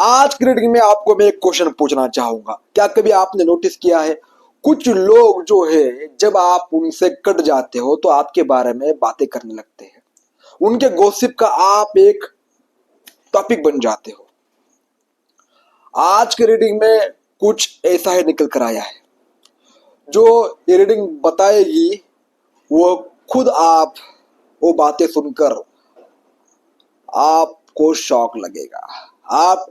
आज की रीडिंग में आपको मैं एक क्वेश्चन पूछना चाहूंगा। क्या कभी आपने नोटिस किया है कुछ लोग जो है जब आप उनसे कट जाते हो तो आपके बारे में बातें करने लगते हैं, उनके गॉसिप का आप एक टॉपिक बन जाते हो। आज की रीडिंग में कुछ ऐसा ही निकल कर आया है। जो ये रीडिंग बताएगी वो खुद आप वो बातें सुनकर आपको शॉक लगेगा। आप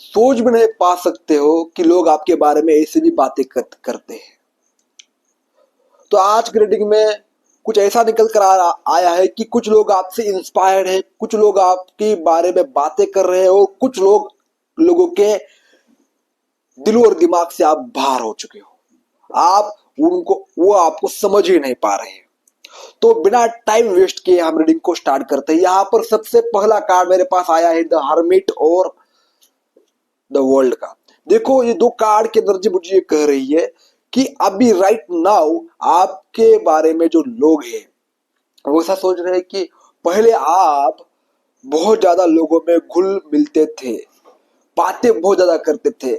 सोच भी नहीं पा सकते हो कि लोग आपके बारे में ऐसी भी बातें करते हैं। तो आज की रीडिंग में कुछ ऐसा निकल कर आया है कि कुछ लोग आपसे इंस्पायर्ड है, कुछ लोग आपके बारे में बातें कर रहे हैं और कुछ लोगों के दिल और दिमाग से आप बाहर हो चुके हो। वो आपको समझ ही नहीं पा रहे हैं। तो बिना टाइम वेस्ट किए हम रीडिंग को स्टार्ट करते हैं। यहाँ पर सबसे पहला कार्ड मेरे पास आया है द हर्मिट और द वर्ल्ड का। देखो ये दो कार्ड की एनर्जी मुझे ये कह रही है कि अभी राइट नाउ आपके बारे में जो लोग हैं वो ऐसा सोच रहे हैं कि पहले आप बहुत ज्यादा लोगों में घुल मिलते थे, बातें बहुत ज्यादा करते थे,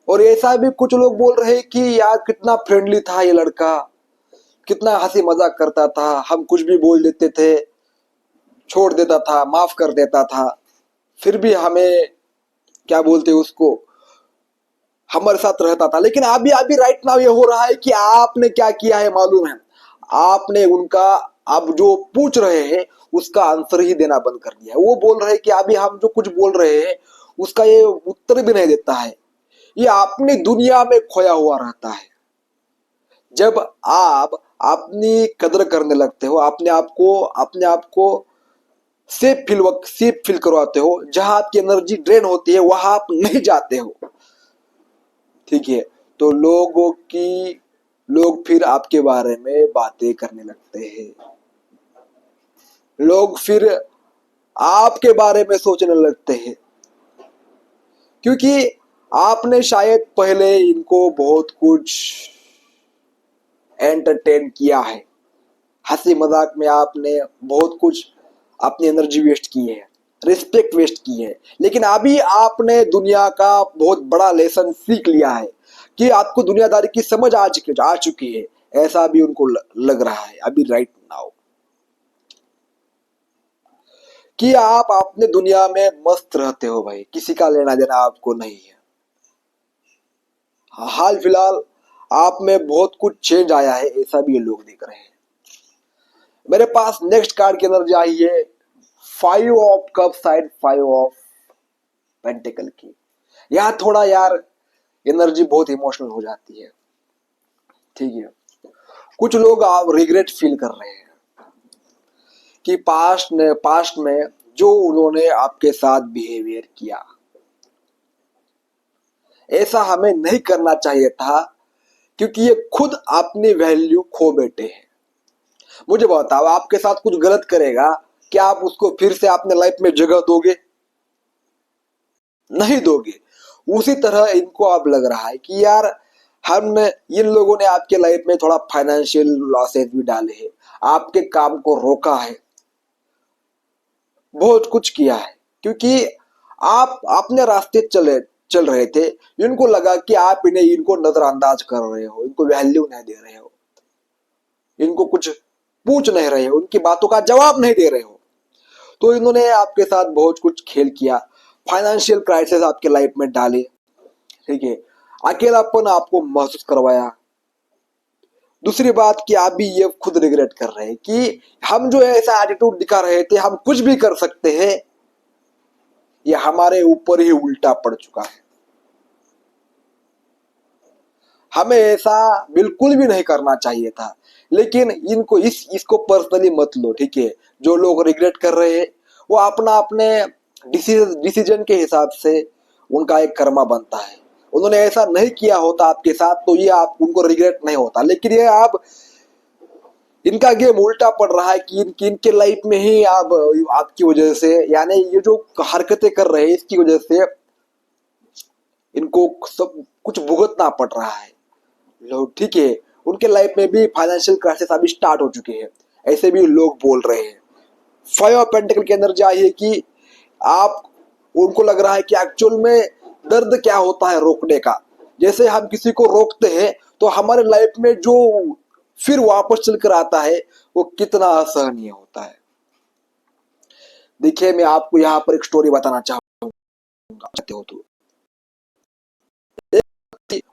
और ऐसा भी कुछ लोग बोल रहे हैं कि यार कितना फ्रेंडली था ये लड़का, कितना हंसी मजाक करता था, हम कुछ भी बोल देते थे, छोड़ देता था, माफ कर देता था, फिर भी हमें क्या बोलते उसको हमारे साथ रहता था। लेकिन अभी अभी राइट नाउ ये हो रहा है कि आपने क्या किया है मालूम है? आपने उनका अब जो पूछ रहे हैं उसका आंसर ही देना बंद कर दिया है। वो बोल रहे हैं कि अभी हम जो कुछ बोल रहे हैं उसका ये उत्तर भी नहीं देता है। ये अपनी दुनिया में खोया हुआ रहता है। जब आप अपनी कदर करने लगते हो, अपने आप को सेफ फील करवाते हो, जहां आपकी एनर्जी ड्रेन होती है वहां आप नहीं जाते हो, ठीक है? तो लोग फिर आपके बारे में बातें करने लगते हैं। लोग फिर आपके बारे में सोचने लगते हैं, क्योंकि आपने शायद पहले इनको बहुत कुछ एंटरटेन किया है। हंसी मजाक में आपने बहुत कुछ अपनी एनर्जी वेस्ट की है, रिस्पेक्ट वेस्ट की है। लेकिन अभी आपने दुनिया का बहुत बड़ा लेसन सीख लिया है कि आपको दुनियादारी की समझ आ चुकी है। ऐसा भी उनको लग रहा है अभी राइट नाउ कि आप अपने दुनिया में मस्त रहते हो भाई, किसी का लेना देना आपको नहीं है। हाल फिलहाल आप में बहुत कुछ चेंज आया है, ऐसा भी ये लोग देख रहे हैं। मेरे पास नेक्स्ट कार्ड की एनर्जी आई है 5 of cup side 5 of pentacle की। यहाँ थोड़ा यार एनर्जी बहुत इमोशनल हो जाती है, ठीक है? कुछ लोग आप रिग्रेट फील कर रहे हैं कि पास्ट में जो उन्होंने आपके साथ बिहेवियर किया, ऐसा हमें नहीं करना चाहिए था, क्योंकि ये खुद अपनी वैल्यू खो बैठे हैं। मुझे बताओ, आपके साथ कुछ गलत करेगा, क्या आप उसको फिर से अपने लाइफ में जगह दोगे? नहीं दोगे। उसी तरह इनको अब लग रहा है कि यार हमने इन लोगों ने आपके लाइफ में थोड़ा फाइनेंशियल लॉसेस भी डाले हैं, आपके काम को रोका है, बहुत कुछ किया है, क्योंकि आप अपने रास्ते चल रहे थे। इनको लगा कि आप इनको नजरअंदाज कर रहे हो, इनको वैल्यू नहीं दे रहे हो, इनको कुछ पूछ नहीं रहे हो, उनकी बातों का जवाब नहीं दे रहे हो। तो इन्होंने आपके साथ बहुत कुछ खेल किया, फाइनेंशियल क्राइसिस आपके लाइफ में डाले, ठीक है? अकेलापन आपको महसूस करवाया। दूसरी बात कि आप भी ये खुद रिग्रेट कर रहे हैं कि हम जो है ऐसा एटीट्यूड दिखा रहे थे, हम कुछ भी कर सकते हैं, ये हमारे ऊपर ही उल्टा पड़ चुका है। हमें ऐसा बिल्कुल भी नहीं करना चाहिए था। लेकिन इसको पर्सनली मत लो, ठीक है? जो लोग रिग्रेट कर रहे हैं वो अपने डिसीजन के हिसाब से उनका एक कर्मा बनता है। उन्होंने ऐसा नहीं किया होता आपके साथ तो ये आप उनको रिग्रेट नहीं होता। लेकिन ये आप इनका गेम उल्टा पड़ रहा है कि इनके लाइफ में ही आपकी वजह से, यानी ये जो हरकतें कर रहे हैं इसकी वजह से इनको सब कुछ भुगतना पड़ रहा है। लोग, ठीक है, उनके लाइफ में भी फाइनेंशियल क्राइसिस अभी स्टार्ट हो चुके हैं, ऐसे भी लोग बोल रहे हैं। 5 ऑफ पेंटिकल के अंदर जाइए कि आप उनको लग रहा है कि एक्चुअल में दर्द क्या होता है रोकने का। जैसे हम किसी को रोकते हैं तो हमारे लाइफ में जो फिर वापस चलकर आता है वो कितना असहनीय होता है। देखिए, मैं आपको यहाँ पर एक स्टोरी बताना चाहते हो तो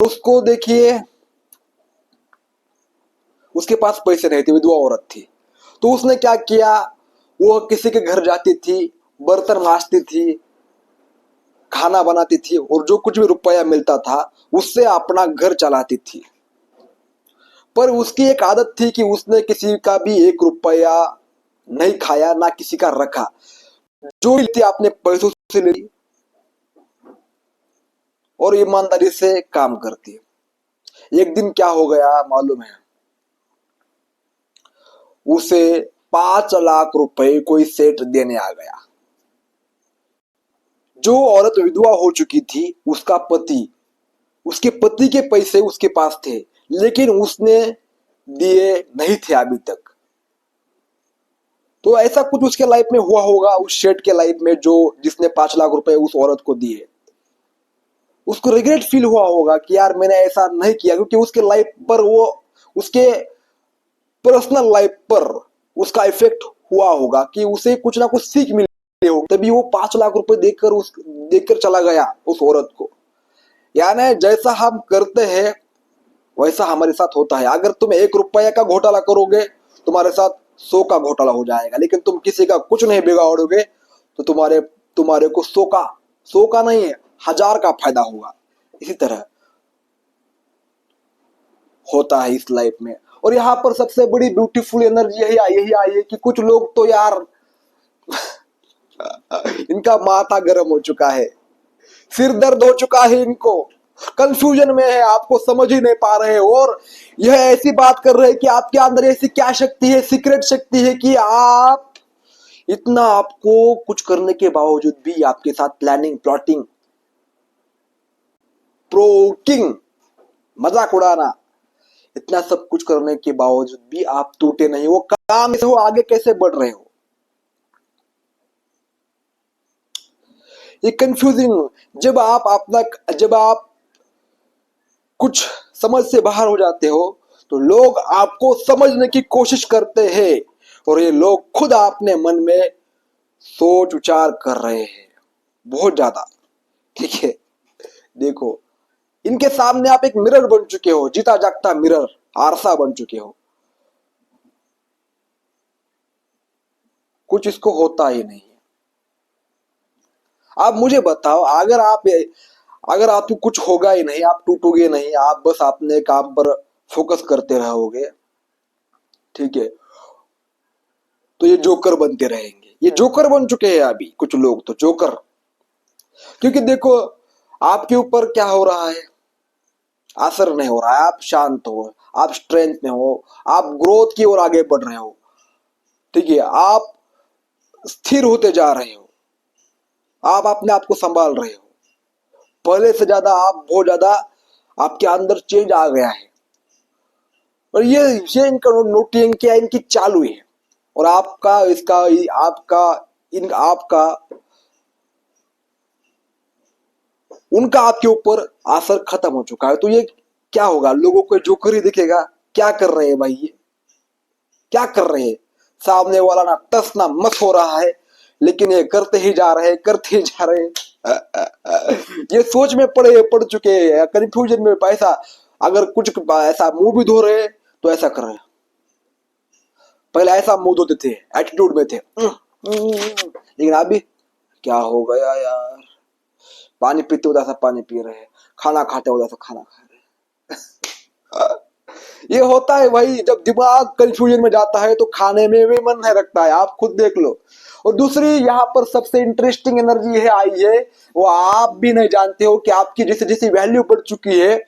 उसको देखिए, उसके पास पैसे नहीं थे, विधवा औरत थी। तो उसने क्या किया, वो किसी के घर जाती थी, बर्तन मांजती थी, खाना बनाती थी, और जो कुछ भी रुपया मिलता था उससे अपना घर चलाती थी। पर उसकी एक आदत थी कि उसने किसी का भी 1 रुपया नहीं खाया, ना किसी का रखा। जो थी अपने पैसों से ली और ईमानदारी से काम करती। एक दिन क्या हो गया मालूम है, उसे 5 लाख रुपए कोई सेठ देने आ गया। जो औरत विधवा हो चुकी थी, उसके पति के पैसे उसके पास थे, लेकिन उसने दिए नहीं थे अभी तक। तो ऐसा कुछ उसके लाइफ में हुआ होगा, उस शेठ के लाइफ में, जो जिसने 5 लाख रुपए उस औरत को दिए। उसको रिग्रेट फील हुआ होगा कि यार मैंने ऐसा नहीं किया, क्योंकि उसके लाइफ पर उसके पर्सनल लाइफ पर उसका इफेक्ट हुआ होगा कि उसे कुछ ना कुछ सीख मिली होगी, तभी वो 5 लाख रुपए देकर चला गया उस औरत को। यानी जैसा हम करते हैं वैसा हमारे साथ होता है। अगर तुम 1 रुपया का घोटाला करोगे, तुम्हारे साथ 100 का घोटाला हो जाएगा। लेकिन तुम किसी का कुछ नहीं बिगाड़ोगे तो तुम्हारे को 100 का नहीं है, 1000 का फायदा होगा। इसी तरह होता है इस लाइफ में। और यहाँ पर सबसे बड़ी ब्यूटीफुल एनर्जी यही आई है कि कुछ लोग तो यार इनका माथा गर्म हो चुका है, सिर दर्द हो चुका है, इनको कंफ्यूजन में है, आपको समझ ही नहीं पा रहे। और यह ऐसी बात कर रहे हैं कि आपके अंदर ऐसी क्या शक्ति है, सीक्रेट शक्ति है कि आप इतना, आपको कुछ करने के बावजूद भी आपके साथ प्लानिंग, प्लॉटिंग, प्रोकिंग, मजाक उड़ाना, इतना सब कुछ करने के बावजूद भी आप टूटे नहीं, वो काम से हो आगे कैसे बढ़ रहे हो। ये कंफ्यूजिंग, जब आप कुछ समझ से बाहर हो जाते हो तो लोग आपको समझने की कोशिश करते हैं, और ये लोग खुद अपने मन में सोच विचार कर रहे हैं बहुत ज्यादा। ठीक है, देखो, इनके सामने आप एक मिरर बन चुके हो, जीता जागता मिरर, आरसा बन चुके हो। कुछ इसको होता ही नहीं है। आप मुझे बताओ, अगर आपको कुछ होगा ही नहीं, आप टूटोगे नहीं, आप बस अपने काम पर फोकस करते रहोगे, ठीक है, तो ये जोकर बनते रहेंगे। ये जोकर बन चुके हैं अभी कुछ लोग तो, जोकर। क्योंकि देखो, आपके ऊपर क्या हो रहा है, असर नहीं हो रहा है। आप शांत हो, आप स्ट्रेंथ में हो, आप ग्रोथ की ओर आगे बढ़ रहे हो, ठीक है, आप स्थिर होते जा रहे हो, आप अपने आप को संभाल रहे हो। पहले से ज्यादा आप बहुत ज्यादा, आपके अंदर चेंज आ गया है। और ये इनका नोटिंग क्या, इनकी चालू है। और आपका इसका आपका इन आपका उनका आपके ऊपर असर खत्म हो चुका है। तो ये क्या होगा, लोगों को जोकर ही दिखेगा। क्या कर रहे हैं भाई, ये क्या कर रहे हैं, सामने वाला ना टस ना मस हो रहा है, लेकिन ये करते ही जा रहे हैं, करते ही जा रहे हैं। ये सोच में पड़ चुके हैं, कंफ्यूजन में पैसा। अगर कुछ ऐसा मुंह भी धो रहे हैं तो ऐसा कर रहे हैं। पहले ऐसा मुंह धोते थे, एटीट्यूड में थे, लेकिन अभी क्या हो गया यार, पानी पीते उधर सा पानी पी रहे हैं, खाना खाते उधर सा खाना खा रहे हैं। ये होता है भाई, जब दिमाग कंफ्यूजन में जाता है तो खाने में भी मन नहीं रखता है, आप खुद देख लो। और दूसरी यहाँ पर सबसे इंटरेस्टिंग एनर्जी है आई है, वो आप भी नहीं जानते हो कि आपकी जैसे जैसी वैल्यू बढ़ चुकी है,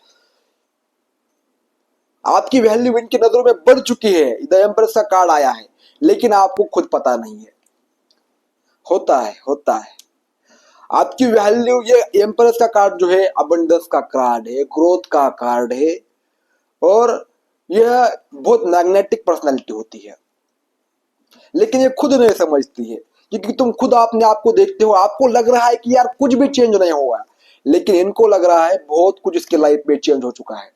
आपकी वैल्यू इनकी नजरों में बढ़ चुकी है। द एम्प्रेस का कार्ड आया है, लेकिन आपको खुद पता नहीं है। होता है आपकी वैल्यू, ये एम्प्रेस का कार्ड जो है अबंडेंस का कार्ड है, ग्रोथ का कार्ड है, और यह बहुत मैग्नेटिक पर्सनालिटी होती है, लेकिन ये खुद नहीं समझती है क्योंकि तुम खुद अपने आप को देखते हो, आपको लग रहा है कि यार कुछ भी चेंज नहीं हुआ, लेकिन इनको लग रहा है बहुत कुछ इसके लाइफ में चेंज हो चुका है।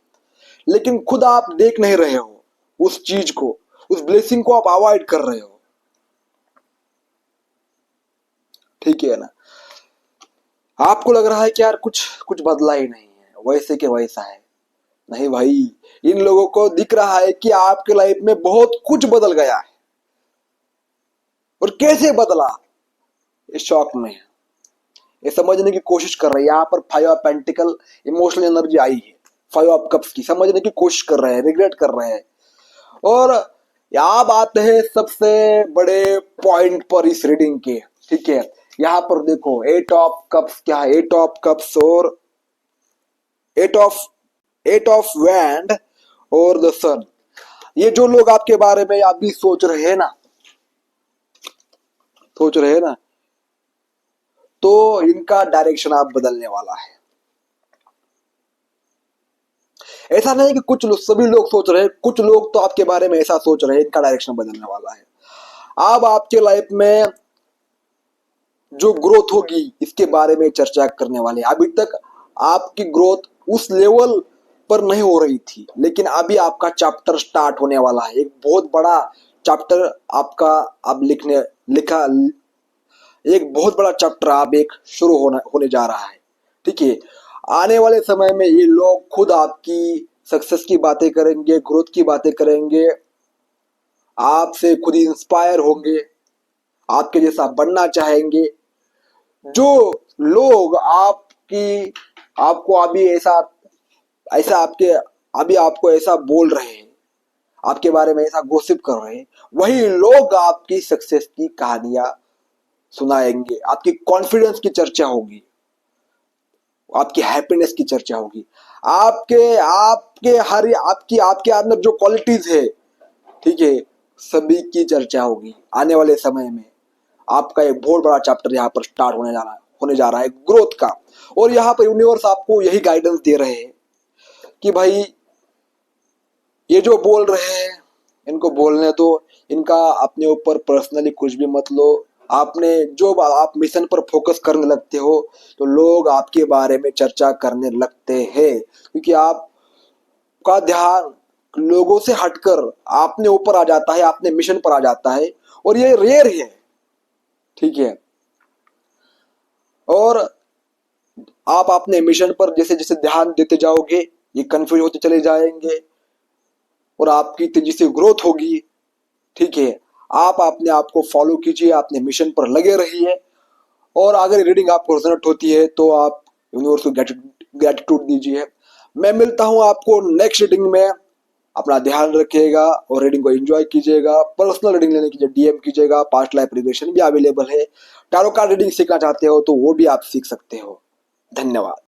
लेकिन खुद आप देख नहीं रहे हो उस चीज को, उस ब्लेसिंग को आप अवॉइड कर रहे हो। ठीक है ना? आपको लग रहा है कि यार कुछ कुछ बदला ही नहीं है, वैसे के वैसा है। नहीं भाई, इन लोगों को दिख रहा है कि आपके लाइफ में बहुत कुछ बदल गया है। और कैसे बदला, इस शौक में है, ये समझने की कोशिश कर रहे हैं। यहाँ पर 5 ऑफ पेंटिकल इमोशनल एनर्जी आई है, 5 ऑफ कप्स की, समझने की कोशिश कर रहे हैं, रिग्रेट कर रहे हैं। और यहाँ बात है सबसे बड़े पॉइंट पर इस रीडिंग के। ठीक है, यहाँ पर देखो 8 ऑफ कप्स क्या है, 8 ऑफ कप्स और 8 ऑफ वैंड और द सन। ये जो लोग आपके बारे में अभी सोच रहे हैं ना, तो इनका डायरेक्शन आप बदलने वाला है। ऐसा नहीं कि कुछ लोग, सभी लोग सोच रहे हैं, कुछ लोग तो आपके बारे में ऐसा सोच रहे हैं, इनका डायरेक्शन बदलने वाला है। अब आपके लाइफ में जो ग्रोथ होगी इसके बारे में चर्चा करने वाले। अभी तक आपकी ग्रोथ उस लेवल पर नहीं हो रही थी, लेकिन अभी आपका चैप्टर स्टार्ट होने वाला है। एक बहुत बड़ा चैप्टर आपका अब लिखा एक बहुत बड़ा चैप्टर आप एक शुरू होने जा रहा है। ठीक है, आने वाले समय में ये लोग खुद आपकी सक्सेस की बातें करेंगे, ग्रोथ की बातें करेंगे, आपसे खुद इंस्पायर होंगे, आपके जैसा बनना चाहेंगे। जो लोग आपको अभी ऐसा ऐसा आपके अभी आपको ऐसा बोल रहे हैं, आपके बारे में ऐसा गॉसिप कर रहे हैं, वही लोग आपकी सक्सेस की कहानियां सुनाएंगे, आपकी कॉन्फिडेंस की चर्चा होगी, आपकी हैप्पीनेस की चर्चा होगी, आपके आपके हर आपकी आपके अंदर जो क्वालिटीज है, ठीक है, सभी की चर्चा होगी आने वाले समय में। आपका एक बहुत बड़ा चैप्टर यहाँ पर स्टार्ट होने जा रहा है ग्रोथ का। और यहाँ पर यूनिवर्स आपको यही गाइडेंस दे रहे हैं कि भाई ये जो बोल रहे हैं इनको बोलने दो, इनका अपने ऊपर पर्सनली कुछ भी मत लो। आपने जो आप मिशन पर फोकस करने लगते हो तो लोग आपके बारे में चर्चा करने लगते हैं, क्योंकि आपका ध्यान लोगों से हटकर आपने ऊपर आ जाता है, आपने मिशन पर आ जाता है, और ये रेयर है। ठीक है, और आप अपने मिशन पर जैसे जैसे ध्यान देते जाओगे ये कंफ्यूज होते चले जाएंगे और आपकी तेजी से ग्रोथ होगी। ठीक है, आप अपने आप को फॉलो कीजिए, अपने मिशन पर लगे रहिए। और अगर रीडिंग आपको रिजल्ट होती है तो आप यूनिवर्स को ग्रेटिट्यूड दीजिए। मैं मिलता हूं आपको नेक्स्ट रीडिंग में। अपना ध्यान रखिएगा और रीडिंग को एंजॉय कीजिएगा। पर्सनल रीडिंग लेने के लिए डीएम कीजिएगा। पास्ट लाइफ रिग्रेशन भी अवेलेबल है। टैरो कार्ड रीडिंग सीखना चाहते हो तो वो भी आप सीख सकते हो। धन्यवाद।